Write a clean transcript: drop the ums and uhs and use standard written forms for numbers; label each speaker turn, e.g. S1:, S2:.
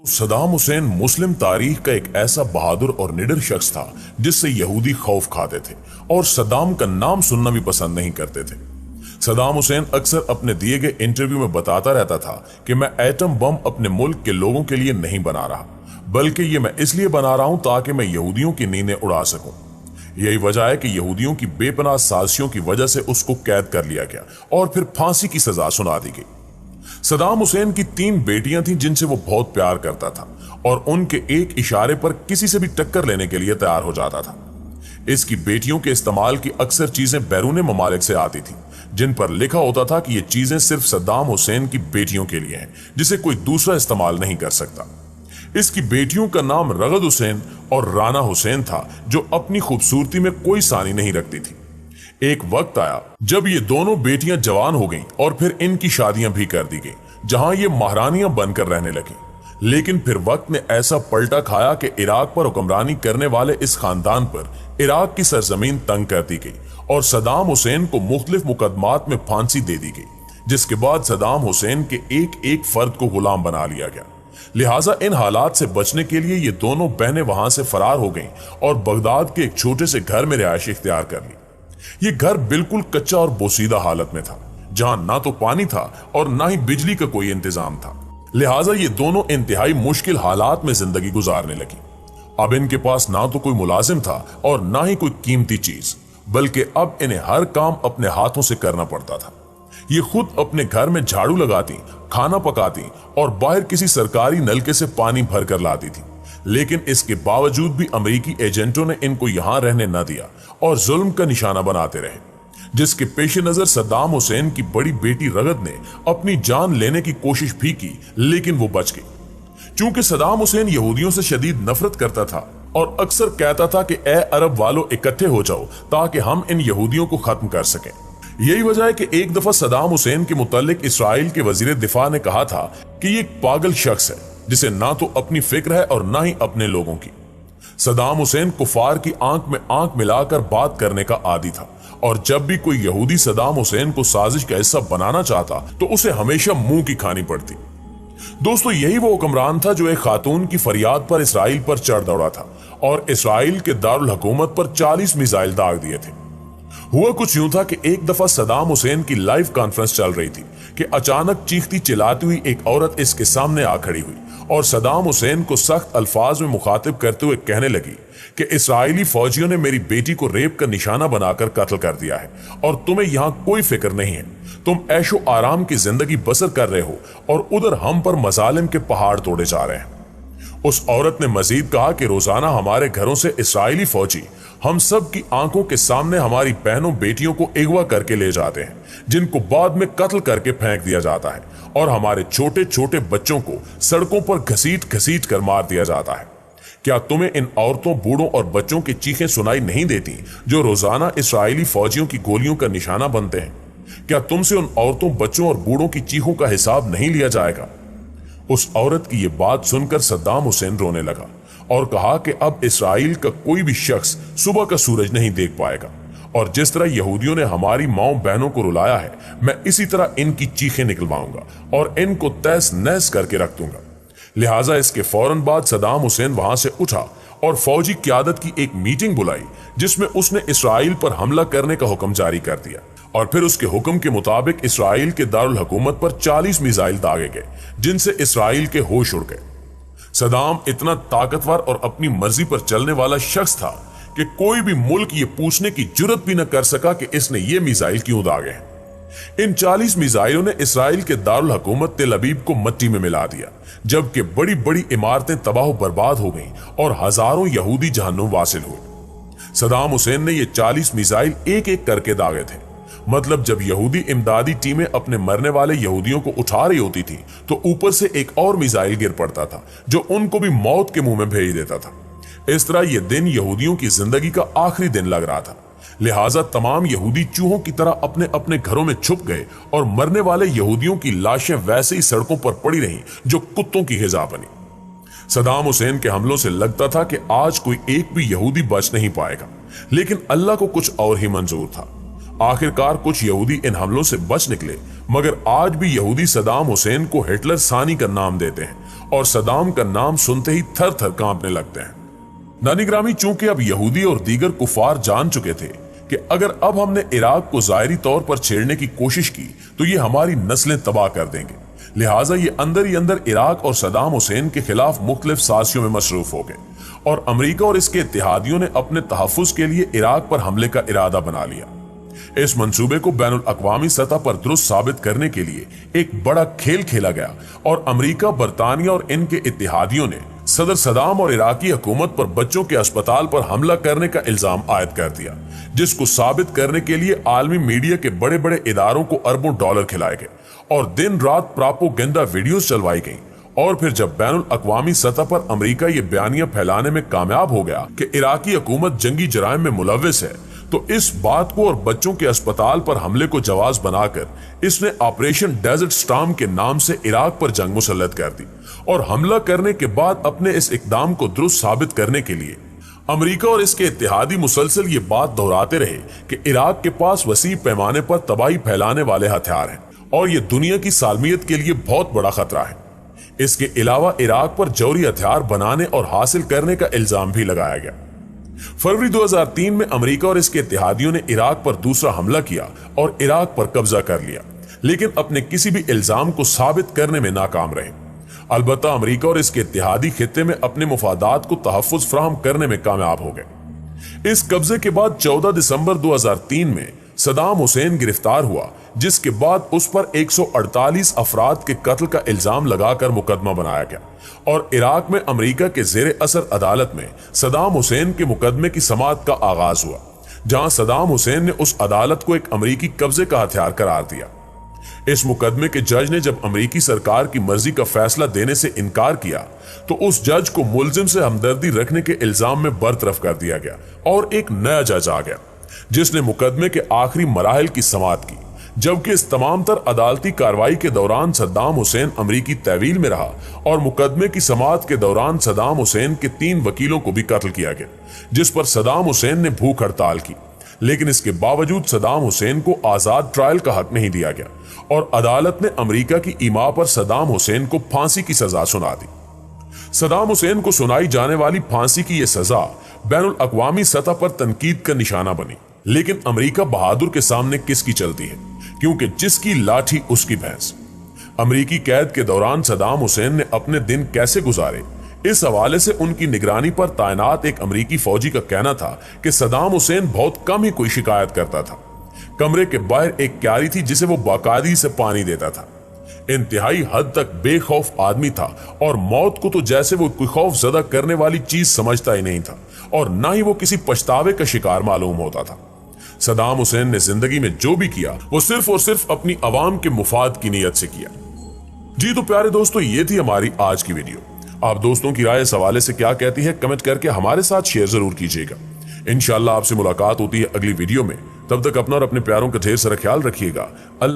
S1: सदाम हुसैन मुस्लिम तारीख का एक ऐसा बहादुर और निडर शख्स था जिससे यहूदी खौफ खाते थे और सदाम का नाम सुनना भी पसंद नहीं करते थे। सदाम हुसैन अक्सर अपने दिए गए इंटरव्यू में बताता रहता था कि मैं एटम बम अपने मुल्क के लोगों के लिए नहीं बना रहा, बल्कि ये मैं इसलिए बना रहा हूं ताकि मैं यहूदियों की नींदें उड़ा सकूं। यही वजह है कि यहूदियों की बेपनाह साजिशों की वजह से उसको कैद कर लिया गया और फिर फांसी की सजा सुना दी गई। सदाम हुसैन की 3 बेटियां थीं जिनसे वो बहुत प्यार करता था और उनके एक इशारे पर किसी से भी टक्कर लेने के लिए तैयार हो जाता था। इसकी बेटियों के इस्तेमाल की अक्सर चीजें बैरूनी ममालिक से आती थी, जिन पर लिखा होता था कि ये चीजें सिर्फ सद्दाम हुसैन की बेटियों के लिए हैं, जिसे कोई दूसरा इस्तेमाल नहीं कर सकता। इसकी बेटियों का नाम रगद हुसैन और राना हुसैन था, जो अपनी खूबसूरती में कोई सानी नहीं रखती थी। एक वक्त आया जब ये दोनों बेटियां जवान हो गईं और फिर इनकी शादियां भी कर दी गईं, जहां ये महारानियां बनकर रहने लगी। लेकिन फिर वक्त ने ऐसा पलटा खाया कि इराक पर हुक्मरानी करने वाले इस खानदान पर इराक की सरजमीन तंग कर दी गई और सदाम हुसैन को मुख्तलिफ मुकदमात में फांसी दे दी गई, जिसके बाद सदाम हुसैन के एक एक फर्द को गुलाम बना लिया गया। लिहाजा इन हालात से बचने के लिए ये दोनों बहनें वहां से फरार हो गईं और बगदाद के एक छोटे से घर में रिहाइश इख्तियार कर ली। ये घर बिल्कुल कच्चा और बोसीदा हालत में था, जहां ना तो पानी था और ना ही बिजली का कोई इंतजाम था। लिहाजा ये दोनों इंतहाई मुश्किल हालात में जिंदगी गुजारने लगी। अब इनके पास ना तो कोई मुलाजिम था और ना ही कोई कीमती चीज, बल्कि अब इन्हें हर काम अपने हाथों से करना पड़ता था। ये खुद अपने घर में झाड़ू लगाती, खाना पकाती और बाहर किसी सरकारी नलके से पानी भरकर लाती थी। लेकिन इसके बावजूद भी अमेरिकी एजेंटों ने इनको यहां रहने न दिया और जुल्म का निशाना बनाते रहे, जिसके पेश नजर सद्दाम हुसैन की बड़ी बेटी रगद ने अपनी जान लेने की कोशिश भी की, लेकिन वो बच गई। चूंकि सद्दाम हुसैन यहूदियों से शदीद नफरत करता था और अक्सर कहता था कि ए अरब वालों इकट्ठे हो जाओ ताकि हम इन यहूदियों को खत्म कर सकें। यही वजह है कि एक दफा सद्दाम हुसैन के मुतालिक इसराइल के वजीर दिफा ने कहा था कि ये एक पागल शख्स है जिसे ना तो अपनी फिक्र है और ना ही अपने लोगों की। सद्दाम हुसैन कुफार की आंख में आंख मिलाकर बात करने का आदी था और जब भी कोई यहूदी सद्दाम हुसैन को साजिश का हिस्सा बनाना चाहता तो उसे हमेशा मुंह की खानी पड़ती। दोस्तों, यही वो हुक्मरान था जो एक खातून की फरियाद पर इसराइल पर चढ़ दौड़ा था और इसराइल के दारुल हुकूमत पर 40 मिसाइल दाग दिए थे। हुआ कुछ यूं था कि एक दफा सद्दाम हुसैन की लाइव कॉन्फ्रेंस चल रही थी कि अचानक चीखती चिल्लाती हुई एक औरत इसके सामने आ खड़ी हुई और सद्दाम हुसैन को सख्त अल्फाज में मुखातिब करते हुए कहने लगी कि इस्राएली फौजियों ने मेरी बेटी को रेप का निशाना बनाकर कत्ल कर दिया है और तुम्हें यहां कोई फिक्र नहीं है। तुम ऐशो आराम की जिंदगी बसर कर रहे हो और उधर हम पर मजालिम के पहाड़ तोड़े जा रहे हैं। उस औरत ने मजीद कहा कि रोजाना हमारे घरों से इस्राएली फौजी हम सब की आंखों के सामने हमारी बहनों बेटियों को अगवा करके ले जाते हैं, जिनको बाद में कत्ल करके फेंक दिया जाता है और हमारे छोटे छोटे बच्चों को सड़कों पर घसीट घसीट कर मार दिया जाता है। क्या तुम्हें इन औरतों, बूढ़ों और बच्चों की चीखें सुनाई नहीं देती जो रोजाना इस्राएली फौजियों की गोलियों का निशाना बनते हैं? क्या तुमसे उन औरतों, बच्चों और बूढ़ों की चीखों का हिसाब नहीं लिया जाएगा? उस औरत की यह बात सुनकर सद्दाम हुसैन रोने लगा और कहा कि अब इस्राइल का कोई भी शख्स सुबह का सूरज नहीं देख पाएगा और जिस तरह यहूदियों ने हमारी माओ बहनों को रुलाया है, मैं इसी तरह इनकी चीखें निकलवाऊंगा और इनको तहस नहस करके रख दूंगा। लिहाजा इसके फौरन बाद सद्दाम हुसैन वहां से उठा और फौजी क़यादत की एक मीटिंग बुलाई, जिसमें उसने इस्राइल पर हमला करने का हुक्म जारी कर दिया और फिर उसके हुक्म के मुताबिक इस्राइल के दारुल हुकूमत पर 40 मिसाइल दागे गए, जिनसे इस्राइल के होश उड़ गए। सद्दाम इतना ताकतवर और अपनी मर्जी पर चलने वाला शख्स था कि कोई भी मुल्क ये पूछने की जुर्रत भी न कर सका कि इसने ये मिसाइल क्यों दागे हैं। इन 40 मिसाइलों ने इस्राइल के दारुल हुकूमत तेल अवीव को मिट्टी में मिला दिया, जबकि बड़ी बड़ी इमारतें तबाह बर्बाद हो गईं और हजारों यहूदी जहन्नुम वासिल हुए। सद्दाम हुसैन ने ये 40 मिसाइल एक एक करके दागे थे। मतलब जब यहूदी इमदादी टीमें अपने मरने वाले यहूदियों को उठा रही होती थी तो ऊपर से एक और मिसाइल गिर पड़ता था जो उनको भी मौत के मुंह में भेज देता था। इस तरह यह दिन यहूदियों की जिंदगी का आखिरी दिन लग रहा था। लिहाजा तमाम यहूदी चूहों की तरह अपने अपने घरों में छुप गए और मरने वाले यहूदियों की लाशें वैसे ही सड़कों पर पड़ी रहीं जो कुत्तों की ग़िज़ा बनी। सद्दाम हुसैन के हमलों से लगता था कि आज कोई एक भी यहूदी बच नहीं पाएगा, लेकिन अल्लाह को कुछ और ही मंजूर था। आखिरकार कुछ यहूदी इन हमलों से बच निकले, मगर आज भी यहूदी सदाम हुसैन को हिटलर सानी का नाम देते हैं और सदाम का नाम सुनते ही थर थर कांपने लगते हैं। नानीग्रामी, चूंकि अब यहूदी और दीगर कुफार जान चुके थे कि अगर अब हमने इराक को ज़ाहिरी तौर पर छेड़ने की कोशिश की तो ये हमारी नस्लें तबाह कर देंगे, लिहाजा ये अंदर ही अंदर इराक और सदाम हुसैन के खिलाफ मुख्तलिफ साजिशों में मसरूफ हो गए और अमेरिका और इसके इत्तेहादियों ने अपने तहफ़्फ़ुज़ के लिए इराक पर हमले का इरादा बना लिया। इस मंसूबे को बैनुल अक़वामी सतह पर दुरुस्त साबित करने के लिए एक बड़ा खेल खेला गया और अमेरिका, बरतानिया और इनके इत्तेहादियों ने सदर सदाम और इराकी हुकूमत पर बच्चों के अस्पताल पर हमला करने का इल्जाम आयद कर दिया, जिसको साबित करने के लिए आलमी मीडिया के बड़े बड़े इदारों को अरबों डॉलर खिलाए गए और दिन रात प्रोपेगेंडा वीडियोस चलवाई गईं। और फिर जब बैनुल अक़वामी सतह पर अमेरिका ये बयानियां फैलाने में कामयाब हो गया कि इराकी हुकूमत जंगी जराइम में मुलव्विस है, तो इस बात को और बच्चों के अस्पताल पर हमले को जवाज बनाकर इसने ऑपरेशन डेजर्ट स्टॉर्म के नाम से इराक पर जंग मुसल्लत कर दी और हमला करने के बाद अपने इस इक़दाम को दुरुस्त साबित करने के लिए अमेरिका और इसके इत्तेहादी मुसलसल ये बात दोहराते रहे कि इराक के पास वसी पैमाने पर तबाही फैलाने वाले हथियार हैं और ये दुनिया की सालमियत के लिए बहुत बड़ा खतरा है। इसके अलावा इराक पर जौहरी हथियार बनाने और हासिल करने का इल्जाम भी लगाया गया। फरवरी 2003 में अमेरिका और इसके इत्तेहादियों ने इराक पर दूसरा हमला किया और इराक पर कब्जा कर लिया, लेकिन अपने किसी भी इल्जाम को साबित करने में नाकाम रहे। अलबत्ता अमेरिका और इसके इत्तेहादी खित्ते में अपने मुफादात को तहफ़्फ़ुज़ फराहम करने में कामयाब हो गए। इस कब्जे के बाद 14 दिसंबर 2003 में सदाम हुसैन गिरफ्तार हुआ, जिसके बाद उस पर 148 अफराद के कत्ल का इल्जाम लगाकर मुकदमा बनाया गया और इराक में अमेरिका के ज़ेरे असर अदालत में सदाम हुसैन के मुकदमे की समाअत का आगाज हुआ, जहां सदाम हुसैन ने उस अदालत को एक अमेरिकी कब्जे का हथियार करार दिया। इस मुकदमे के जज ने जब अमेरिकी सरकार की मर्जी का फैसला देने से इनकार किया तो उस जज को मुलजिम से हमदर्दी रखने के इल्जाम में बरतरफ कर दिया गया और एक नया जज आ गया, जिसने मुकदमे के आखिरी मराहिल की समाअत की, जबकि इस तमाम तर अदालती कार्रवाई के दौरान सद्दाम हुसैन अमेरिकी तहवील में रहा और मुकदमे की समाअत के दौरान सद्दाम हुसैन के 3 वकीलों को भी कत्ल किया गया, जिस पर सद्दाम हुसैन ने भूख हड़ताल की। लेकिन इसके बावजूद सद्दाम हुसैन को आजाद ट्रायल का हक नहीं दिया गया और अदालत ने अमेरिका की ईमा पर सद्दाम हुसैन को फांसी की सजा सुना दी। सद्दाम हुसैन को सुनाई जाने वाली फांसी की यह सजा बैनुल अक़वामी सतह पर तनकीद का निशाना बनी, लेकिन अमेरिका बहादुर के सामने किसकी चलती है, क्योंकि जिसकी लाठी उसकी भैंस। अमेरिकी कैद के दौरान सद्दाम हुसैन ने अपने दिन कैसे गुजारे, इस हवाले से उनकी निगरानी पर तैनात एक अमेरिकी फौजी का कहना था कि सद्दाम हुसैन बहुत कम ही कोई शिकायत करता था। कमरे के बाहर एक क्यारी थी जिसे वो बाकायदगी से पानी देता था। इंतहाई हद तक बेखौफ आदमी था और मौत को तो जैसे वो कोई खौफ ज़दा करने वाली चीज समझता ही नहीं था और ना ही वो किसी पछतावे का शिकार मालूम होता था। सद्दाम हुसैन ने जिंदगी में जो भी किया वो सिर्फ और सिर्फ अपनी अवाम के मुफाद की नीयत से किया। जी तो प्यारे दोस्तों, ये थी हमारी आज की वीडियो। आप दोस्तों की राय इस हवाले से क्या कहती है, कमेंट करके हमारे साथ शेयर जरूर कीजिएगा। इंशाअल्लाह आपसे मुलाकात होती है अगली वीडियो में। तब तक अपना और अपने प्यारों का ढेर सारा ख्याल रखिएगा।